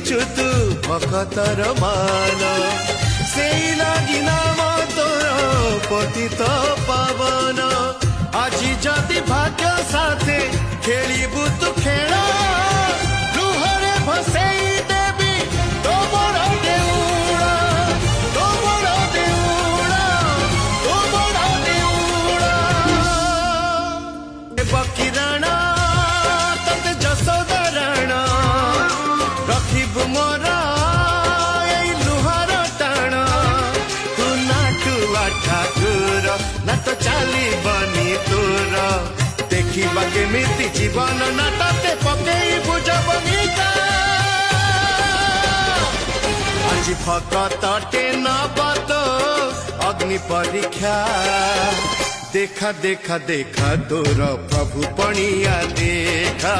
କରିଛୁ ତୁ ଭକତର ମାନ ସେଇ ଲାଗି ନାମ ତୋର ପତିତ ପାବନ ଆଜି ଯଦି ଭାଗ୍ୟ ସାଥେ ଖେଳିବୁ ତୁ ଖେଳ ଲୁହରେ ଭସେଇ ଦେବି ତୋର ଦେଉଳ ତୋର ଦେଉଳ ତୋର ଦେଉଳ ବକିରାଣ ତତେ ଯଶୋଦା ରାଣ ରଖିବୁ ମୋର ଏଇ ଲୁହାର ଟାଣ ତୁ ନାଟୁଆ ଠାକୁର ନା ତ ଚାଲିବନି ତୋର ଦେଖିବା କେମିତି ଜୀବନ ନା ତତେ ପକେଇବୁ ଯବନିକା ଆଜି ଭକତଟେ ନବ ତ ଅଗ୍ନି ପରୀକ୍ଷା देखा देखा देखा तोर प्रभु पणिया देखा।